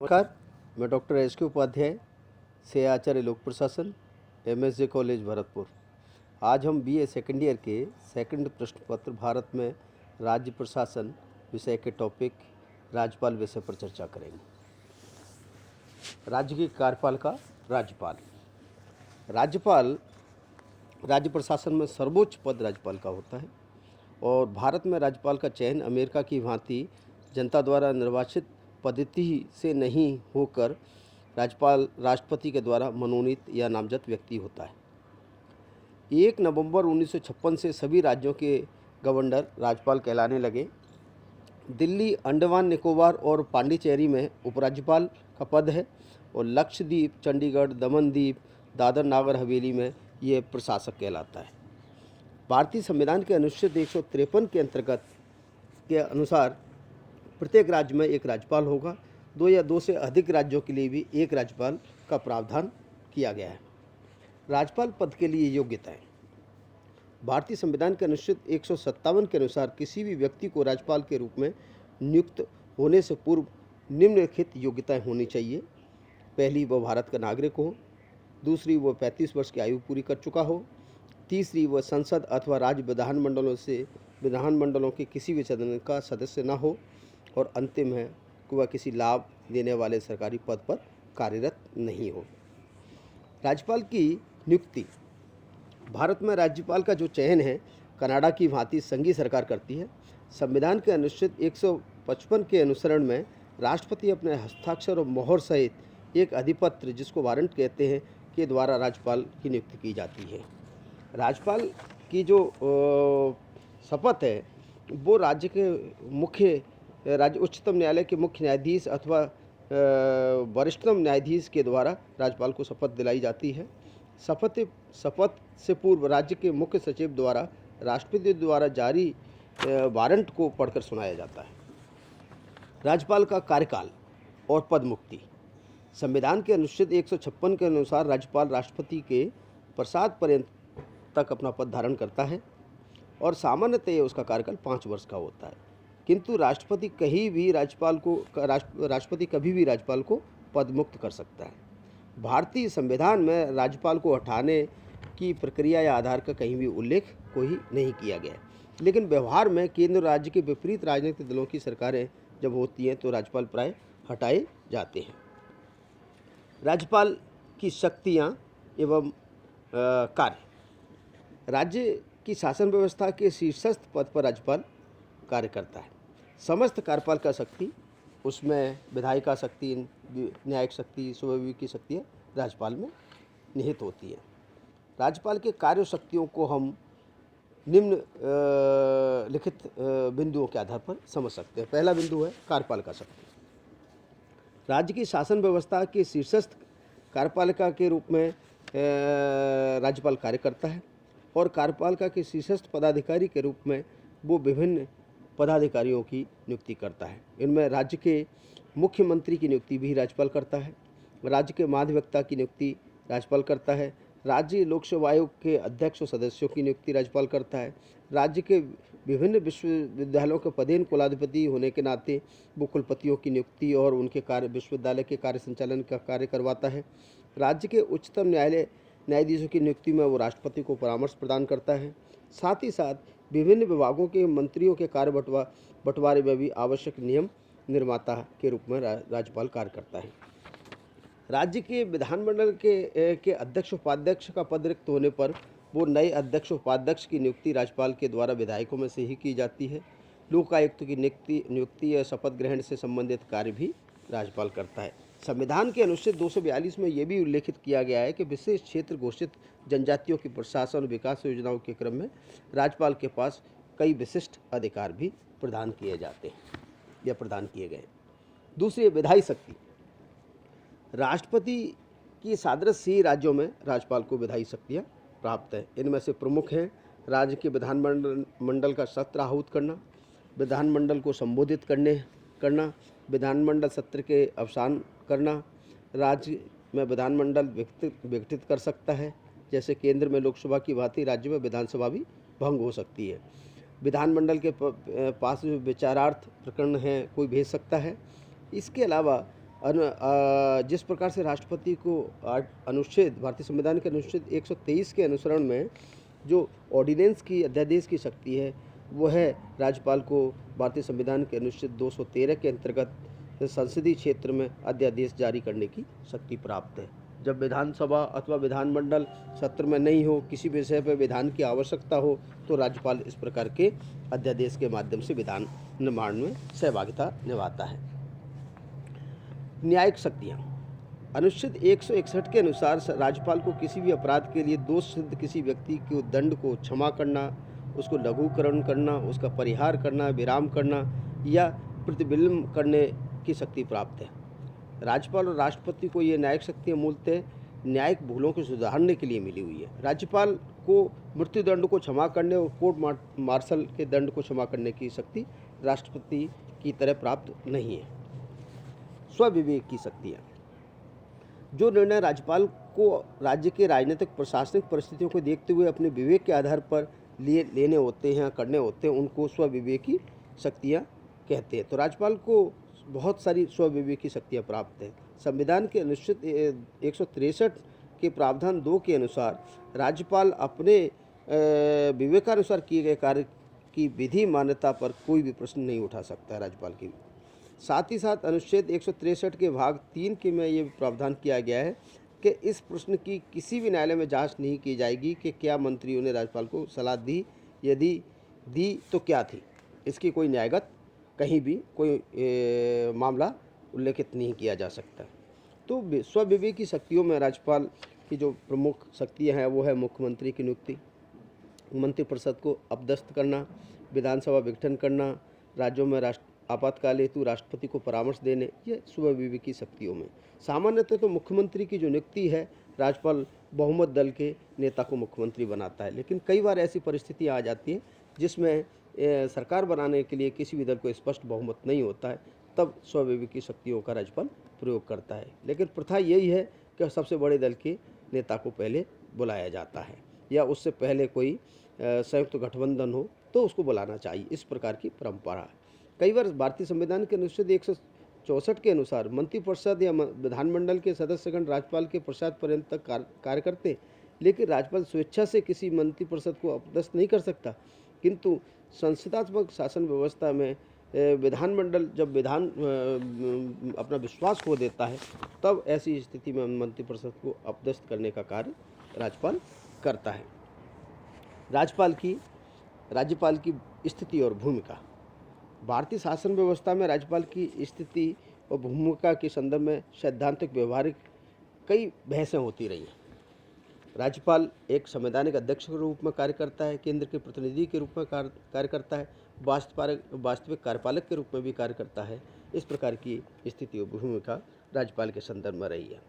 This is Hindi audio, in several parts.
नमस्कार। मैं डॉक्टर एस के उपाध्याय से आचार्य लोक प्रशासन MSJ कॉलेज भरतपुर। आज हम BA सेकेंड ईयर के सेकंड प्रश्न पत्र भारत में राज्य प्रशासन विषय के टॉपिक राज्यपाल विषय पर चर्चा करेंगे। राज्य की कार्यपालिका राज्यपाल। राज्यपाल राज्य प्रशासन में सर्वोच्च पद राज्यपाल का होता है और भारत में राज्यपाल का चयन अमेरिका की भांति जनता द्वारा निर्वाचित पद्धति से नहीं होकर राज्यपाल राष्ट्रपति के द्वारा मनोनीत या नामजद व्यक्ति होता है। 1 नवंबर 1956 से सभी राज्यों के गवर्नर राज्यपाल कहलाने लगे। दिल्ली, अंडमान निकोबार और पांडिचेरी में उपराज्यपाल का पद है और लक्षद्वीप, चंडीगढ़, दमन दीव, दादर नागर हवेली में ये प्रशासक कहलाता है। भारतीय संविधान के अनुच्छेद 153 के अंतर्गत के अनुसार प्रत्येक राज्य में एक राज्यपाल होगा। 2 या 2 से अधिक राज्यों के लिए भी एक राज्यपाल का प्रावधान किया गया है। राज्यपाल पद के लिए योग्यताएं। भारतीय संविधान के अनुच्छेद 157 के अनुसार किसी भी व्यक्ति को राज्यपाल के रूप में नियुक्त होने से पूर्व निम्नलिखित योग्यताएं होनी चाहिए। पहली, वह भारत का नागरिक हो। दूसरी, वह 35 वर्ष की आयु पूरी कर चुका हो। तीसरी, वह संसद अथवा राज्य विधानमंडलों के किसी भी सदन का सदस्य न हो। और अंतिम है कि वह किसी लाभ देने वाले सरकारी पद पर कार्यरत नहीं हो। राज्यपाल की नियुक्ति। भारत में राज्यपाल का जो चयन है कनाडा की भांति संघीय सरकार करती है। संविधान के अनुच्छेद 155 के अनुसरण में राष्ट्रपति अपने हस्ताक्षर और मोहर सहित एक अधिपत्र, जिसको वारंट कहते हैं, के द्वारा राज्यपाल की नियुक्ति की जाती है। राज्यपाल की जो शपथ है वो राज्य उच्चतम न्यायालय के मुख्य न्यायाधीश अथवा वरिष्ठतम न्यायाधीश के द्वारा राज्यपाल को शपथ दिलाई जाती है। शपथ से पूर्व राज्य के मुख्य सचिव द्वारा राष्ट्रपति द्वारा जारी वारंट को पढ़कर सुनाया जाता है। राज्यपाल का कार्यकाल और पद मुक्ति। संविधान के अनुच्छेद 156 के अनुसार राज्यपाल राष्ट्रपति के प्रसाद पर्यंत तक अपना पद धारण करता है और सामान्यतः उसका कार्यकाल 5 वर्ष का होता है। किंतु राष्ट्रपति कभी भी राज्यपाल को पद मुक्त कर सकता है। भारतीय संविधान में राज्यपाल को हटाने की प्रक्रिया या आधार का कहीं भी उल्लेख कोई नहीं किया गया है। लेकिन व्यवहार में केंद्र राज्य के विपरीत राजनीतिक दलों की सरकारें जब होती हैं तो राज्यपाल प्राय हटाए जाते हैं। राज्यपाल की शक्तियाँ एवं कार्य। राज्य की शासन व्यवस्था के शीर्षस्थ पद पर राज्यपाल कार्य करता है। समस्त कार्यपालिका शक्ति, उसमें विधायिका शक्ति, न्यायिक शक्ति, स्वाभाविक शक्तियाँ राज्यपाल में निहित होती है। राज्यपाल के कार्य शक्तियों को हम निम्नलिखित बिंदुओं के आधार पर समझ सकते हैं। पहला बिंदु है कार्यपालिका शक्ति। राज्य की शासन व्यवस्था के शीर्षस्थ कार्यपालिका के रूप में राज्यपाल कार्य करता है और कार्यपालिका के शीर्षस्थ पदाधिकारी के रूप में वो विभिन्न पदाधिकारियों की नियुक्ति करता है। इनमें राज्य के मुख्यमंत्री की नियुक्ति भी राज्यपाल करता है। राज्य के महाधिवक्ता की नियुक्ति राज्यपाल करता है। राज्य लोक सेवा आयोग के अध्यक्ष और सदस्यों की नियुक्ति राज्यपाल करता है। राज्य के विभिन्न विश्वविद्यालयों के पदेन कुलाधिपति होने के नाते वो कुलपतियों की नियुक्ति और उनके विश्वविद्यालय के कार्य संचालन का कार्य करवाता है। राज्य के उच्चतम न्यायाधीशों की नियुक्ति में वो राष्ट्रपति को परामर्श प्रदान करता है। साथ ही साथ विभिन्न विभागों के मंत्रियों के कार्य बंटवारे में भी आवश्यक नियम निर्माता के रूप में राज्यपाल कार्य करता है। राज्य के विधानमंडल के अध्यक्ष उपाध्यक्ष का पद रिक्त होने पर वो नए अध्यक्ष उपाध्यक्ष की नियुक्ति राज्यपाल के द्वारा विधायकों में से ही की जाती है। लोकायुक्त की नियुक्ति या शपथ ग्रहण से संबंधित कार्य भी राज्यपाल करता है। संविधान के अनुच्छेद 242 में यह भी उल्लेखित किया गया है कि विशेष क्षेत्र घोषित जनजातियों की प्रशासन और विकास योजनाओं के क्रम में राज्यपाल के पास कई विशिष्ट अधिकार भी प्रदान किए जाते हैं या प्रदान किए गए। दूसरी, विधायी शक्ति। राष्ट्रपति की सादृश्य ही राज्यों में राज्यपाल को विधायी शक्तियाँ प्राप्त है। इनमें से प्रमुख हैं राज्य के विधानमंडल का सत्र आहूत करना, विधानमंडल को संबोधित करना, विधानमंडल सत्र के अवसान करना। राज्य में विधानमंडल विघटित कर सकता है, जैसे केंद्र में लोकसभा की भांति राज्य में विधानसभा भी भंग हो सकती है। विधानमंडल के पास विचारार्थ प्रकरण हैं कोई भेज सकता है। इसके अलावा जिस प्रकार से राष्ट्रपति को अनुच्छेद भारतीय संविधान के अनुच्छेद 123 के अनुसरण में जो ऑर्डिनेंस की अध्यादेश की शक्ति है, वो है राज्यपाल को भारतीय संविधान के अनुच्छेद 213 के अंतर्गत संसदीय क्षेत्र में अध्यादेश जारी करने की शक्ति प्राप्त है। जब विधानसभा अथवा विधानमंडल सत्र में नहीं हो, किसी विषय पर विधान की आवश्यकता हो, तो राज्यपाल इस प्रकार के अध्यादेश के माध्यम से विधान निर्माण में सहभागिता निभाता है। न्यायिक शक्तियाँ। अनुच्छेद 161 के अनुसार राज्यपाल को किसी भी अपराध के लिए दोष सिद्ध किसी व्यक्ति के दंड को क्षमा करना, उसको लघुकरण करना, उसका परिहार करना, विराम करना या प्रतिबिंब करने की शक्ति प्राप्त है। राज्यपाल और राष्ट्रपति को ये न्यायिक शक्तियाँ मूलतः न्यायिक भूलों को सुधारने के लिए मिली हुई है। राज्यपाल को मृत्युदंड को क्षमा करने और कोर्ट मार्शल के दंड को क्षमा करने की शक्ति राष्ट्रपति की तरह प्राप्त नहीं है। स्वविवेक की शक्तियाँ। जो निर्णय राज्यपाल को राज्य के राजनीतिक प्रशासनिक परिस्थितियों को देखते हुए अपने विवेक के आधार पर लेने होते हैं, करने होते हैं, उनको स्वविवेकी शक्तियाँ कहते हैं। तो राज्यपाल को बहुत सारी स्वविवेकी शक्तियाँ प्राप्त हैं। संविधान के अनुच्छेद 163 के प्रावधान 2 के अनुसार राज्यपाल अपने विवेकानुसार किए गए कार्य की विधि मान्यता पर कोई भी प्रश्न नहीं उठा सकता है राज्यपाल की। साथ ही साथ अनुच्छेद 163 के भाग 3 के में ये प्रावधान किया गया है कि इस प्रश्न की किसी भी न्यायालय में जांच नहीं की जाएगी कि क्या मंत्रियों ने राज्यपाल को सलाह दी, यदि दी तो क्या थी। इसकी कोई न्यायगत कहीं भी कोई मामला उल्लेखित नहीं किया जा सकता। तो स्वविवेकी शक्तियों में राज्यपाल की जो प्रमुख शक्तियाँ हैं वो है मुख्यमंत्री की नियुक्ति, मंत्रिपरिषद को अपदस्थ करना, विधानसभा विघटन करना, राज्यों में आपातकाल हेतु राष्ट्रपति को परामर्श देने, ये स्वविवेकी शक्तियों में। सामान्यतः तो मुख्यमंत्री की जो नियुक्ति है, राज्यपाल बहुमत दल के नेता को मुख्यमंत्री बनाता है, लेकिन कई बार ऐसी परिस्थितियाँ आ जाती है जिसमें सरकार बनाने के लिए किसी भी दल को स्पष्ट बहुमत नहीं होता है, तब स्वविवेकी शक्तियों का राज्यपाल प्रयोग करता है। लेकिन प्रथा यही है कि सबसे बड़े दल के नेता को पहले बुलाया जाता है, या उससे पहले कोई संयुक्त गठबंधन हो तो उसको बुलाना चाहिए। इस प्रकार की परंपरा है। कई बार भारतीय संविधान के अनुच्छेद 164 के अनुसार मंत्रिपरिषद या विधानमंडल के सदस्यगण राज्यपाल के प्रसाद पर्यंत तक कार्य करते, लेकिन राज्यपाल स्वेच्छा से किसी मंत्रिपरिषद को अपदस्थ नहीं कर सकता। किंतु संसदात्मक शासन व्यवस्था में विधानमंडल जब अपना विश्वास खो देता है, तब ऐसी स्थिति में मंत्रिपरिषद को अपदस्थ करने का कार्य राज्यपाल करता है। राज्यपाल की स्थिति और भूमिका। भारतीय शासन व्यवस्था में राज्यपाल की स्थिति और भूमिका के संदर्भ में सैद्धांतिक व्यवहारिक कई बहसें होती रही हैं। राज्यपाल एक संवैधानिक अध्यक्ष के रूप में कार्य करता है, केंद्र के प्रतिनिधि के रूप में कार्य करता है, वास्तविक कार्यपालक के रूप में भी कार्य करता है। इस प्रकार की स्थिति और भूमिका राज्यपाल के संदर्भ में रही है।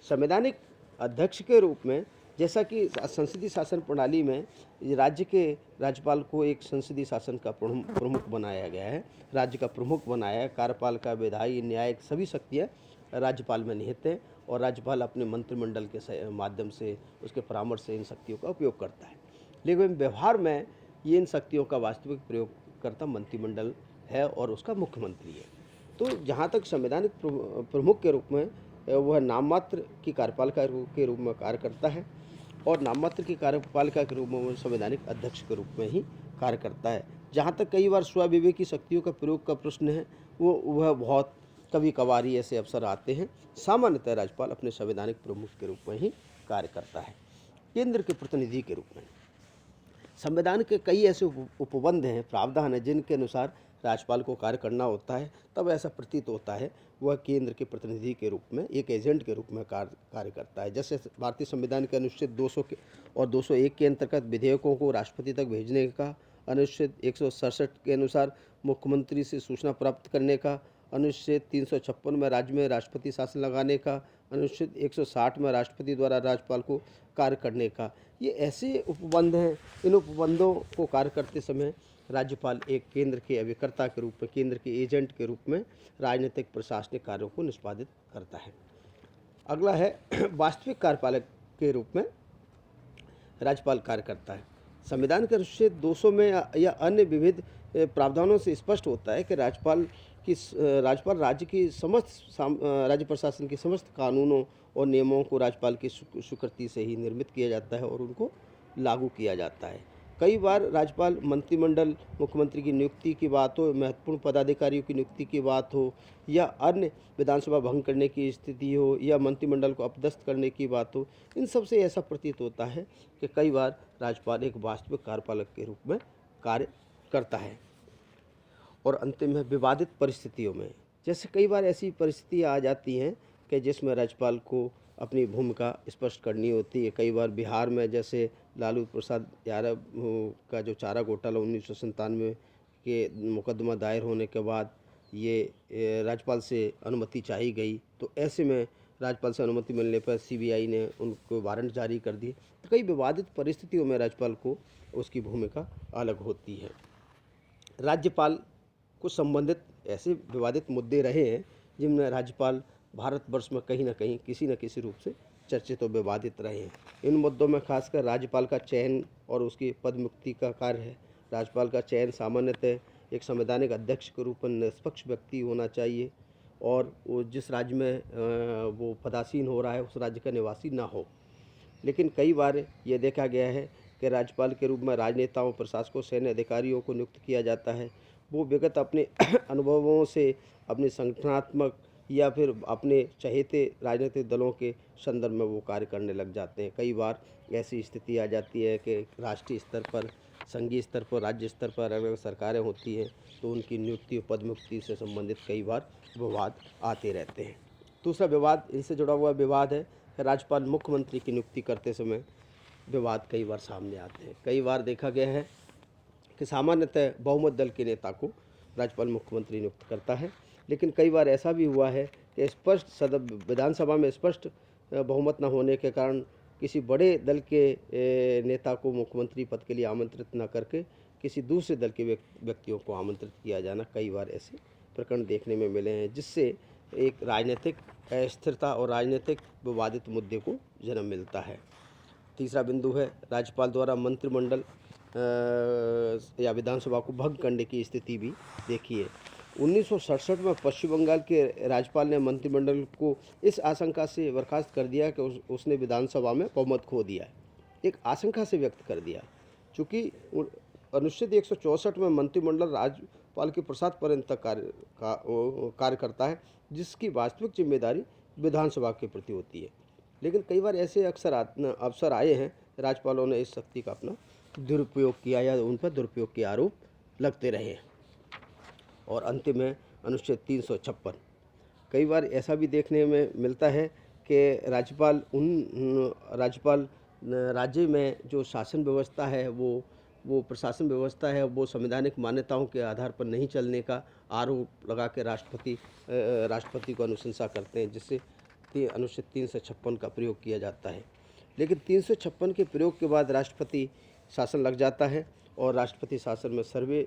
संवैधानिक अध्यक्ष के रूप में, जैसा कि संसदीय शासन प्रणाली में राज्य के राज्यपाल को एक संसदीय शासन का प्रमुख बनाया गया है, राज्य का प्रमुख बनाया है। कार्यपाल का विधायी न्यायिक सभी शक्तियाँ राज्यपाल में निहित हैं और राज्यपाल अपने मंत्रिमंडल के माध्यम से, उसके परामर्श से इन शक्तियों का उपयोग करता है। लेकिन व्यवहार में ये इन शक्तियों का वास्तविक प्रयोगकर्ता मंत्रिमंडल है और उसका मुख्यमंत्री है। तो जहाँ तक संवैधानिक प्रमुख के रूप में वह नाममात्र की कार्यपालिका के रूप में कार्य करता है और नाममात्र की कार्यपालिका के रूप में वह संवैधानिक अध्यक्ष के रूप में ही कार्य करता है। जहाँ तक कई बार स्वविवेकी शक्तियों का प्रयोग का प्रश्न है, वह बहुत कभी कभार ऐसे अवसर आते हैं। सामान्यतः राज्यपाल अपने संवैधानिक प्रमुख के रूप में ही कार्य करता है। केंद्र के प्रतिनिधि के रूप में संविधान के कई ऐसे उपबंध हैं, प्रावधान हैं, जिनके अनुसार राज्यपाल को कार्य करना होता है। तब ऐसा प्रतीत होता है वह केंद्र के प्रतिनिधि के रूप में, एक एजेंट के रूप में कार्य करता है। जैसे भारतीय संविधान के अनुच्छेद 200 के और 201 के अंतर्गत विधेयकों को राष्ट्रपति तक भेजने का, अनुच्छेद 167 के अनुसार मुख्यमंत्री से सूचना प्राप्त करने का, अनुच्छेद 356 में राज्य में राष्ट्रपति शासन लगाने का, अनुच्छेद 160 में राष्ट्रपति द्वारा राज्यपाल को कार्य करने का, ये ऐसे उपबंध हैं। इन उपबंधों को कार्य करते समय राज्यपाल एक केंद्र के अभिकर्ता के रूप में, केंद्र के एजेंट के रूप में राजनीतिक प्रशासनिक कार्यों को निष्पादित करता है। अगला है वास्तविक कार्यपालक के रूप में राज्यपाल कार्य करता है। संविधान के अनुच्छेद 200 में या अन्य विविध प्रावधानों से स्पष्ट होता है कि राज्यपाल कि राज्यपाल राज्य प्रशासन के समस्त कानूनों और नियमों को राज्यपाल की स्वीकृति से ही निर्मित किया जाता है और उनको लागू किया जाता है। कई बार राज्यपाल मंत्रिमंडल मुख्यमंत्री की नियुक्ति की बात हो, महत्वपूर्ण पदाधिकारियों की नियुक्ति की बात हो, या अन्य विधानसभा भंग करने की स्थिति हो, या मंत्रिमंडल को अपदस्थ करने की बात हो, इन सब से ऐसा प्रतीत होता है कि कई बार राज्यपाल एक वास्तविक कार्यपालक के रूप में कार्य करता है। और अंतिम है विवादित परिस्थितियों में, जैसे कई बार ऐसी परिस्थितियाँ आ जाती हैं कि जिसमें राज्यपाल को अपनी भूमिका स्पष्ट करनी होती है। कई बार बिहार में जैसे लालू प्रसाद यादव का जो चारा घोटाला 1997 के मुकदमा दायर होने के बाद ये राज्यपाल से अनुमति चाही गई, तो ऐसे में राज्यपाल से अनुमति मिलने पर सीबीआई ने उनको वारंट जारी कर दिए। तो कई विवादित परिस्थितियों में राज्यपाल को उसकी भूमिका अलग होती है। राज्यपाल को संबंधित ऐसे विवादित मुद्दे रहे हैं जिनमें राज्यपाल भारतवर्ष में कहीं ना कहीं किसी न किसी रूप से चर्चित और विवादित रहे हैं। इन मुद्दों में खासकर राज्यपाल का चयन और उसकी पदमुक्ति का कार्य है। राज्यपाल का चयन सामान्यतः एक संवैधानिक अध्यक्ष के रूप में निष्पक्ष व्यक्ति होना चाहिए और वो जिस राज्य में वो पदासीन हो रहा है उस राज्य का निवासी ना हो। लेकिन कई बार ये देखा गया है कि राज्यपाल के रूप में राजनेताओं, प्रशासकों, सैन्य अधिकारियों को नियुक्त किया जाता है। वो विगत अपने अनुभवों से अपने संगठनात्मक या फिर अपने चहेते राजनीतिक दलों के संदर्भ में वो कार्य करने लग जाते हैं। कई बार ऐसी स्थिति आ जाती है कि राष्ट्रीय स्तर पर, संघीय स्तर पर, राज्य स्तर पर अलग अलग सरकारें होती हैं, तो उनकी नियुक्ति और पदमुक्ति से संबंधित कई बार विवाद आते रहते हैं। दूसरा विवाद, इनसे जुड़ा हुआ विवाद है कि राज्यपाल मुख्यमंत्री की नियुक्ति करते समय विवाद कई बार सामने आते हैं। कई बार देखा गया है कि सामान्यतः बहुमत दल के नेता को राज्यपाल मुख्यमंत्री नियुक्त करता है, लेकिन कई बार ऐसा भी हुआ है कि स्पष्ट विधानसभा में स्पष्ट बहुमत न होने के कारण किसी बड़े दल के नेता को मुख्यमंत्री पद के लिए आमंत्रित न करके किसी दूसरे दल के व्यक्तियों को आमंत्रित किया जाना, कई बार ऐसे प्रकरण देखने में मिले हैं, जिससे एक राजनीतिक अस्थिरता और राजनीतिक विवादित मुद्दे को जन्म मिलता है। तीसरा बिंदु है राज्यपाल द्वारा मंत्रिमंडल या विधानसभा को भंग करने की स्थिति भी देखी है। 1967 में पश्चिम बंगाल के राज्यपाल ने मंत्रिमंडल को इस आशंका से बर्खास्त कर दिया कि उसने विधानसभा में बहुमत खो दिया है। एक आशंका से व्यक्त कर दिया, चूँकि अनुच्छेद 164 में मंत्रिमंडल राज्यपाल के प्रसाद पर्यंत तक कार्य करता है, जिसकी वास्तविक जिम्मेदारी विधानसभा के प्रति होती है। लेकिन कई बार ऐसे अवसर आए हैं, राज्यपालों ने इस शक्ति का अपना दुरुपयोग किया या उन पर दुरुपयोग के आरोप लगते रहे। और अंतिम है अनुच्छेद 356। कई बार ऐसा भी देखने में मिलता है कि राज्यपाल राज्य में जो शासन व्यवस्था है वो प्रशासन व्यवस्था है, वो संवैधानिक मान्यताओं के आधार पर नहीं चलने का आरोप लगा के राष्ट्रपति को अनुशंसा करते हैं, जिससे अनुच्छेद 356 का प्रयोग किया जाता है। लेकिन 356 के प्रयोग के बाद राष्ट्रपति शासन लग जाता है और राष्ट्रपति शासन में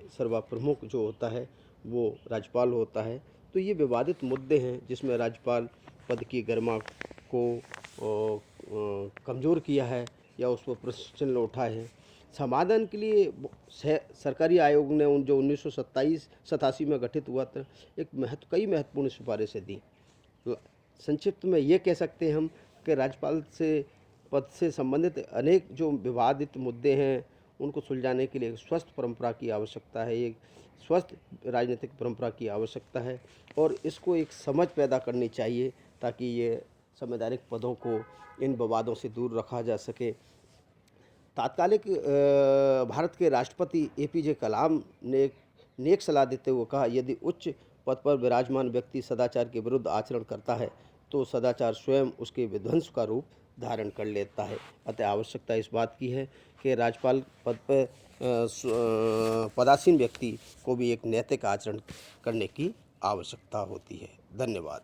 सर्वा प्रमुख जो होता है वो राज्यपाल होता है। तो ये विवादित मुद्दे हैं जिसमें राज्यपाल पद की गरिमा को कमज़ोर किया है या उस पर प्रश्न चिन्ह उठाए हैं। समाधान के लिए सरकारी आयोग ने जो 1987 में गठित हुआ था, कई महत्वपूर्ण सिफारिशें दी। संक्षिप्त में ये कह सकते हैं हम कि राज्यपाल से पद से संबंधित अनेक जो विवादित मुद्दे हैं उनको सुलझाने के लिए एक स्वस्थ परंपरा की आवश्यकता है, एक स्वस्थ राजनीतिक परंपरा की आवश्यकता है और इसको एक समझ पैदा करनी चाहिए ताकि ये संवैधानिक पदों को इन विवादों से दूर रखा जा सके। तात्कालिक भारत के राष्ट्रपति APJ कलाम ने नेक सलाह देते हुए कहा, यदि उच्च पद पर विराजमान व्यक्ति सदाचार के विरुद्ध आचरण करता है तो सदाचार स्वयं उसके विध्वंस का रूप धारण कर लेता है। अतः आवश्यकता इस बात की है कि राज्यपाल पद पर पदासीन व्यक्ति को भी एक नैतिक आचरण करने की आवश्यकता होती है। धन्यवाद।